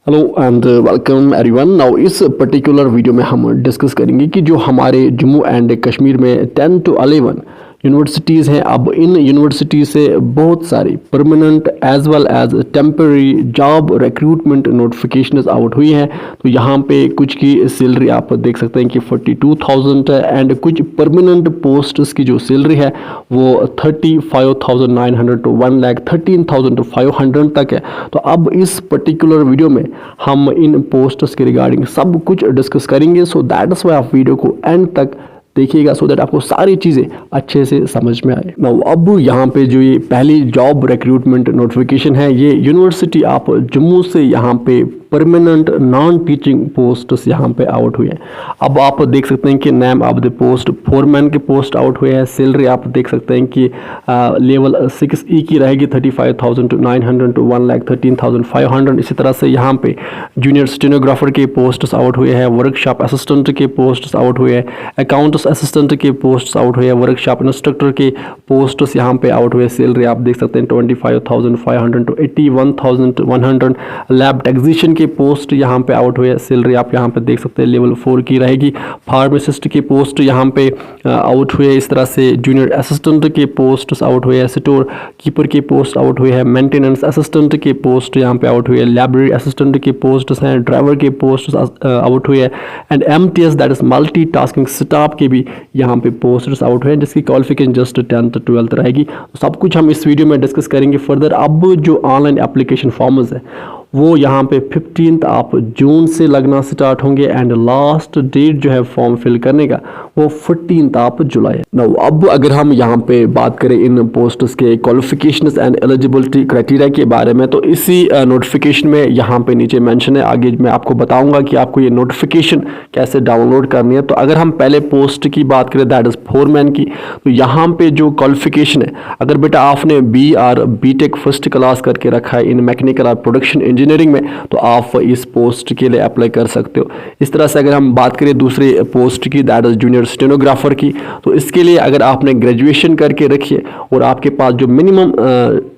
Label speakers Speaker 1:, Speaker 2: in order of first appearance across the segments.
Speaker 1: Hello and welcome everyone. Now इस particular video में हम डिस्कस करेंगे कि जो हमारे जम्मू एंड कश्मीर में 10 to 11 यूनिवर्सिटीज़ हैं, अब इन यूनिवर्सिटी से बहुत सारी permanent as well as temporary job recruitment notifications out हुई हैं। तो यहाँ पे कुछ की सैलरी आप देख सकते हैं कि 42,000 है एंड कुछ परमानेंट पोस्ट्स की जो सैलरी है वो 35,900 to 1,13,500 तक है। तो अब इस पर्टिकुलर वीडियो में हम इन पोस्ट्स के रिगार्डिंग सब कुछ डिस्कस करेंगे। सो दैट इज़ वाई आप वीडियो को एंड तक देखिएगा सो दैट आपको सारी चीज़ें अच्छे से समझ में आए। नाउ अब यहाँ पे जो ये पहली जॉब रिक्रूटमेंट नोटिफिकेशन है, ये यूनिवर्सिटी आप जम्मू से यहाँ पे परमानेंट नॉन टीचिंग पोस्ट्स यहाँ पे आउट हुए हैं। अब आप देख सकते हैं कि name of the post foreman के पोस्ट आउट हुए हैं। सैलरी आप देख सकते हैं कि लेवल 6E की रहेगी 35,900 to 1,13,500। इसी तरह से यहाँ पे जूनियर स्टेनोग्राफर के पोस्ट्स आउट हुए हैं, वर्कशॉप असिस्टेंट के पोस्ट्स आउट हुए हैं, अकाउंट्स असिस्टेंट के पोस्ट्स आउट हुए हैं, वर्कशॉप इंस्ट्रक्टर के पोस्ट्स यहाँ पे आउट हुए। सैलरी आप देख सकते हैं 25,500 to 81,100। लैब टेक्नीशियन के पोस्ट यहाँ पे आउट हुए। सैलरी आप यहाँ पे देख सकते हैं लेवल 4 की रहेगी। फार्मासिस्ट के पोस्ट यहाँ पे आउट हुए। इस तरह से जूनियर असिस्टेंट के पोस्ट आउट हुए हैं, स्टोर कीपर के पोस्ट आउट हुए हैं, मेंटेनेंस असिस्टेंट के पोस्ट यहाँ पे आउट हुए हैं, लाइब्रेरी असिस्टेंट के पोस्ट हैं, ड्राइवर के पोस्ट आउट हुए हैं and MTS that is multi tasking staff के भी यहाँ पे पोस्ट्स आउट हुए हैं, जिसकी क्वालिफिकेशन जस्ट 10th 12th रहेगी। सब कुछ हम इस वीडियो में डिस्कस करेंगे फर्दर। अब जो ऑनलाइन एप्लीकेशन फॉर्म्स है वो यहाँ पे 15 आप जून से लगना स्टार्ट होंगे एंड लास्ट डेट जो है फॉर्म फिल करने का वो 14 आप जुलाई है। नाउ अब अगर हम यहाँ पे बात करें इन पोस्ट्स के क्वालिफिकेशंस एंड एलिजिबिलिटी क्राइटेरिया के बारे में, तो इसी नोटिफिकेशन में यहाँ पे नीचे मेंशन है। आगे मैं आपको बताऊंगा कि आपको ये नोटिफिकेशन कैसे डाउनलोड करनी है। तो अगर हम पहले पोस्ट की बात करें दैट इज फोरमैन की, तो यहाँ पे जो क्वालिफिकेशन है, अगर बेटा आपने B और BTech फर्स्ट क्लास करके रखा है इन मैकेनिकल और प्रोडक्शन इंजीनियरिंग में, तो आप इस पोस्ट के लिए अप्लाई कर सकते हो। इस तरह से अगर हम बात करें दूसरे पोस्ट की दैट इज जूनियर स्टेनोग्राफर की, तो इसके लिए अगर आपने ग्रेजुएशन करके रखी है और आपके पास जो मिनिमम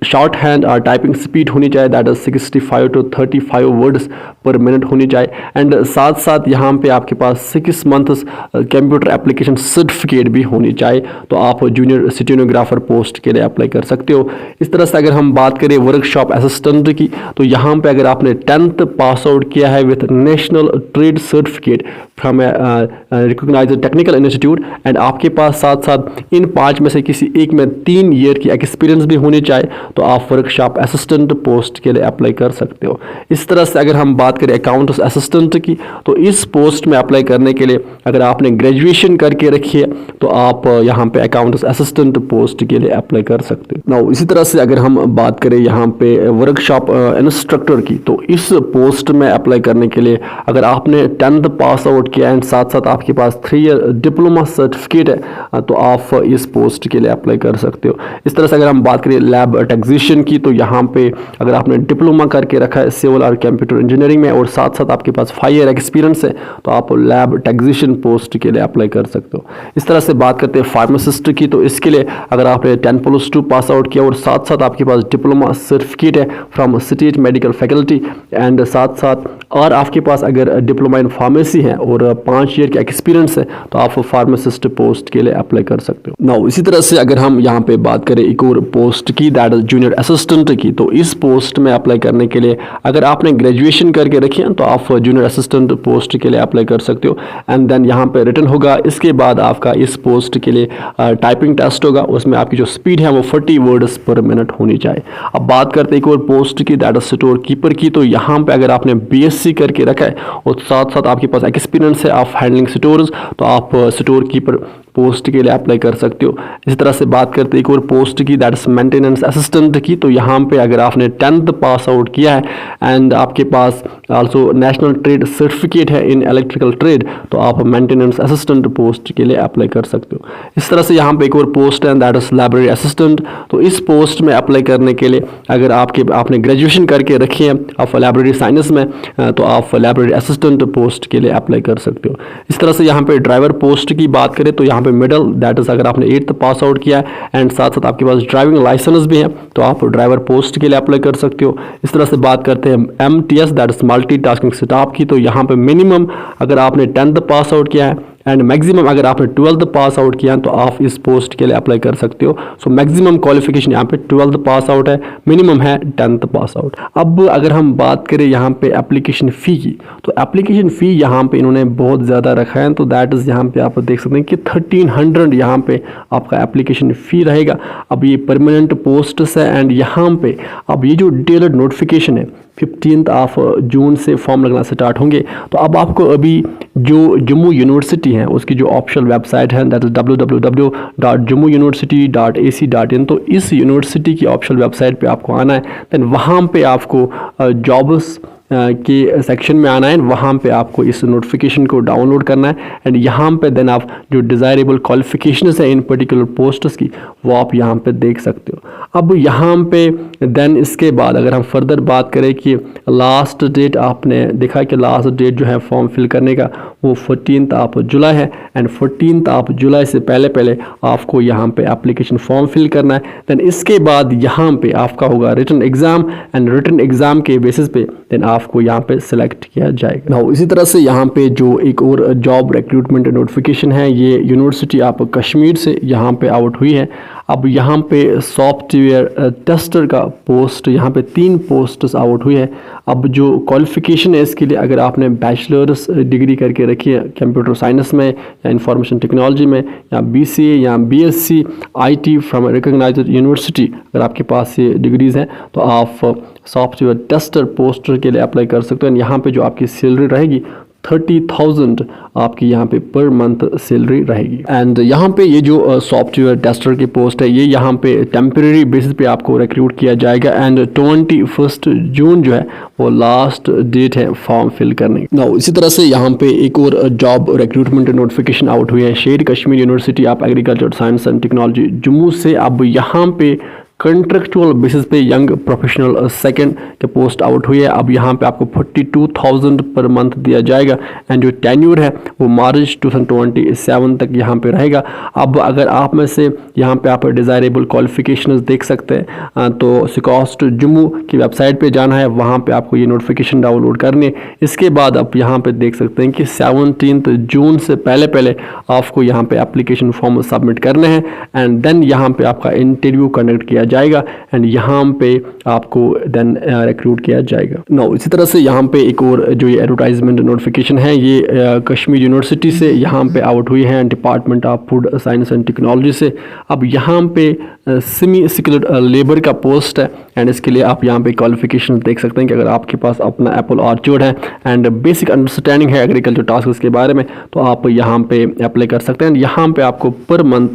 Speaker 1: शॉर्ट हैंड और टाइपिंग स्पीड होनी चाहिए दैट इज 65 to 35 वर्ड्स पर मिनट होनी चाहिए एंड साथ साथ यहाँ पे आपके पास 6 मंथ्स कंप्यूटर एप्लीकेशन सर्टिफिकेट भी होनी चाहिए, तो आप जूनियर स्टेनोग्राफर पोस्ट के लिए अप्लाई कर सकते हो। इस तरह से अगर हम बात करें वर्कशॉप असिस्टेंट की, तो यहाँ पे अगर आपने 10th पास आउट किया है with national trade certificate from recognised technical institute and आपके पास साथ साथ इन 5 में से किसी एक में 3 ईयर की एक्सपीरियंस भी होनी चाहिए, तो आप वर्कशॉप असिस्टेंट पोस्ट के लिए अप्लाई कर सकते हो। इस तरह से अगर हम बात करें अकाउंट्स असिस्टेंट की, तो इस पोस्ट में अप्लाई करने के लिए अगर आपने ग्रेजुएशन करके रखी है तो आप यहाँ पे अकाउंट्स असिस्टेंट पोस्ट के लिए अप्लाई कर सकते हो। नाउ इसी तरह से अगर हम बात करें यहाँ पे वर्कशॉप इंस्ट्रक्टर की, तो इस पोस्ट में अप्लाई करने के लिए अगर आपने 10th पास आउट किया एंड साथ साथ आपके पास 3 ईयर डिप्लोमा सर्टिफिकेट है, तो आप इस पोस्ट के लिए अप्लाई कर सकते हो। इस तरह से अगर हम बात करें लैब टेक्नीशियन की, तो यहाँ पे अगर आपने डिप्लोमा करके रखा है सिविल और कंप्यूटर इंजीनियरिंग में और साथ साथ आपके पास 5 ईयर एक्सपीरियंस है, तो आप लैब टेक्नीशियन पोस्ट के लिए अप्लाई कर सकते हो। इस तरह से बात करते हैं फार्मासिस्ट की, तो इसके लिए अगर आपने 10+2 पास आउट किया और साथ साथ आपके पास डिप्लोमा सर्टिफिकेट है from state medical faculty and साथ साथ और आपके पास अगर डिप्लोमा इन फार्मेसी है और 5 ईयर की एक्सपीरियंस है, तो आप फार्मासिस्ट पोस्ट के लिए अप्लाई कर सकते हो। नाउ इसी तरह से अगर हम यहाँ पे बात करें एक और पोस्ट की दैट इज जूनियर असिस्टेंट की, तो इस पोस्ट में अप्लाई करने के लिए अगर आपने ग्रेजुएशन करके रखी है तो आप जूनियर असिस्टेंट पोस्ट के लिए अप्लाई कर सकते हो एंड देन यहाँ पे रिटन होगा। इसके बाद आपका इस पोस्ट के लिए टाइपिंग टेस्ट होगा, उसमें आपकी जो स्पीड है वो 40 वर्ड्स पर मिनट होनी चाहिए। अब बात करते हैं एक और पोस्ट की दैट इज स्टोर कीपर की, तो यहाँ पे अगर आपने BSc करके रखा है और साथ साथ आपके पास एक्सपीरियंस है ऑफ हैंडलिंग स्टोर्स, तो आप स्टोर कीपर पोस्ट के लिए अप्लाई कर सकते हो। इस तरह से बात करते हैं एक और पोस्ट की दैट इज मेंटेनेंस असिस्टेंट की, तो यहाँ पे अगर आपने 10th पास आउट किया है एंड आपके पास आल्सो नेशनल ट्रेड सर्टिफिकेट है इन इलेक्ट्रिकल ट्रेड, तो आप मेंटेनेंस असिस्टेंट पोस्ट के लिए अप्लाई कर सकते हो। इस तरह से यहाँ पे एक और पोस्ट है दैट इज लाइब्रेरी असिस्टेंट, तो इस पोस्ट में अप्लाई करने के लिए अगर आपने ग्रेजुएशन करके रखी है आप लाइब्रेरी साइंस में, तो आप लाइब्रेरी असिस्टेंट पोस्ट के लिए अप्लाई कर सकते हो। इस तरह से यहाँ पे ड्राइवर पोस्ट की बात करें तो यहाँ यहाँ पे मिडल दैट इज़ अगर आपने 8th पास आउट किया है एंड साथ साथ आपके पास ड्राइविंग लाइसेंस भी है तो आप ड्राइवर पोस्ट के लिए अप्लाई कर सकते हो। इस तरह से बात करते हैं MTS that is multi tasking staff की, तो यहाँ पे मिनिमम अगर आपने 10th पास आउट किया है एंड मैक्सिमम अगर आपने 12th पास आउट किया तो आप इस पोस्ट के लिए अप्लाई कर सकते हो। सो मैक्सिमम क्वालिफिकेशन यहाँ पे 12th पास आउट है, मिनिमम है 10th पास आउट। अब अगर हम बात करें यहाँ पे एप्लीकेशन फ़ी की, तो एप्लीकेशन फ़ी यहाँ पे इन्होंने बहुत ज़्यादा रखा है, तो दैट इज़ यहाँ पे आप देख सकते हैं कि 1300 यहाँ पे आपका एप्लीकेशन फ़ी रहेगा। अब ये परमानेंट पोस्ट है एंड यहाँ पे अब ये जो डिटेल्ड नोटिफिकेशन है 15 जून से फॉर्म लगना स्टार्ट होंगे। तो अब आपको अभी जो जम्मू यूनिवर्सिटी है उसकी जो ऑफिशियल वेबसाइट है दैट इज़ www.jammuuniversity.ac.in, तो इस यूनिवर्सिटी की ऑफिशियल वेबसाइट पे आपको आना है। देन वहाँ पे आपको जॉब्स के सेक्शन में आना है, वहाँ पे आपको इस नोटिफिकेशन को डाउनलोड करना है एंड यहाँ पे देन आप जो डिज़ायरेबल क्वालिफिकेशंस है इन पर्टिकुलर पोस्ट्स की वो आप यहाँ पे देख सकते हो। अब यहाँ पे देन इसके बाद अगर हम फर्दर बात करें कि लास्ट डेट आपने देखा कि लास्ट डेट जो है फॉर्म फिल करने का वो 14 जुलाई है एंड 14 जुलाई से पहले आपको यहाँ पे एप्लीकेशन फॉर्म फिल करना है। देन इसके बाद यहाँ पे आपका होगा written exam and written exam के बेसिस पे देन आपको यहाँ पे सिलेक्ट किया जाएगा। नाउ इसी तरह से यहाँ पे जो एक और जॉब रिक्रूटमेंट नोटिफिकेशन है ये यूनिवर्सिटी आप कश्मीर से यहाँ पे आउट हुई है। अब यहाँ पे सॉफ्टवेयर टेस्टर का पोस्ट यहाँ पे 3 पोस्ट्स आउट हुई है। अब जो क्वालिफिकेशन है इसके लिए अगर आपने बैचलर्स डिग्री करके रखी है कंप्यूटर साइंस में या इंफॉर्मेशन टेक्नोलॉजी में या BCA या BSc IT from recognised university, अगर आपके पास ये डिग्रीज़ हैं तो आप सॉफ्टवेयर टेस्टर पोस्टर के लिए अप्लाई कर सकते हो। यहाँ पे जो आपकी सैलरी रहेगी 30,000 आपकी यहाँ पे पर मंथ सैलरी रहेगी। एंड यहाँ पे ये जो सॉफ्टवेयर टेस्टर की पोस्ट है ये यहाँ पे टेम्परेरी बेसिस पे आपको रिक्रूट किया जाएगा एंड 21 जून जो है वो लास्ट डेट है फॉर्म फिल करने की। नाउ इसी तरह से यहाँ पे एक और जॉब रिक्रूटमेंट नोटिफिकेशन आउट हुई है शेर Kashmir university of agriculture science and technology Jammu से। अब यहाँ पे कंट्रेक्चुअल बेसिस पे यंग प्रोफेशनल सेकंड के पोस्ट आउट हुई है। अब यहाँ पे आपको 42,000 पर मंथ दिया जाएगा एंड जो टेन्यूर है वो मार्च 2027 तक यहाँ पे रहेगा। अब अगर आप में से यहाँ पे आप डिज़ायरेबल क्वालिफिकेशंस देख सकते हैं तो सिकॉस्ट जम्मू की वेबसाइट पे जाना है, वहाँ पे आपको ये नोटिफिकेशन डाउनलोड करनी है। इसके बाद आप यहाँ पे देख सकते हैं कि 17 जून से पहले आपको यहाँ पे एप्लीकेशन फॉर्म सबमिट करने हैं एंड देन यहाँ पे आपका इंटरव्यू कंडक्ट किया जाएगा एंड यहाँ पे आपको देन रिक्रूट किया जाएगा। नाउ इसी तरह से यहाँ पे एक और जो ये एडवर्टाइजमेंट नोटिफिकेशन है ये कश्मीर यूनिवर्सिटी से यहाँ पे आउट हुई है department of food science and technology से। अब यहाँ पे सेमी स्किल्ड लेबर का पोस्ट है एंड इसके लिए आप यहाँ पे क्वालिफिकेशन देख सकते हैं कि अगर आपके पास अपना एप्पल ऑर्चर्ड है एंड बेसिक अंडरस्टैंडिंग है एग्रीकल्चर टास्क के बारे में तो आप यहाँ पे अप्लाई कर सकते हैं। यहाँ पे आपको पर मंथ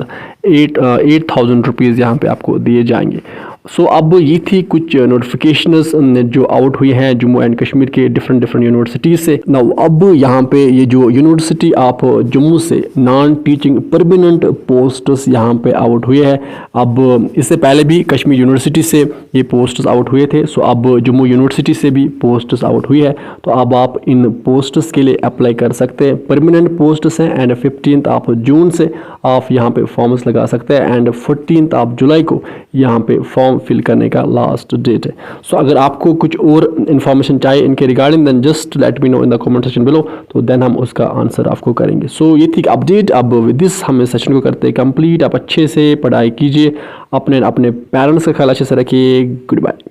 Speaker 1: 8,000 रुपीज़ यहाँ पे आपको दिए जाएंगे। सो अब ये थी कुछ नोटिफिकेशंस जो आउट हुई हैं जम्मू एंड कश्मीर के डिफरेंट यूनिवर्सिटीज़ से। नाउ अब यहाँ पे ये जो यूनिवर्सिटी ऑफ जम्मू से नॉन टीचिंग परमानेंट पोस्ट्स यहाँ पे आउट हुए हैं। अब इससे पहले भी कश्मीर यूनिवर्सिटी से ये पोस्ट्स आउट हुए थे, सो अब जम्मू यूनिवर्सिटी से भी पोस्ट्स आउट हुई है तो अब आप इन पोस्ट्स के लिए अप्लाई कर सकते हैं। परमानेंट पोस्ट्स हैं एंड 15 जून से आप यहाँ पे फॉर्म्स लगा सकते हैं एंड 14 जुलाई को यहाँ पे फॉर्म फिल करने का लास्ट डेट है। सो अगर आपको कुछ और इन्फॉर्मेशन चाहिए इनके regarding then just let me know in the comment section below, तो देन हम उसका आंसर आपको करेंगे। सो ये थी अपडेट। अब विद दिस हम इस सेशन को करते हैं कंप्लीट। आप अच्छे से पढ़ाई कीजिए, अपने पेरेंट्स का ख्याल अच्छे से रखिए। Good bye.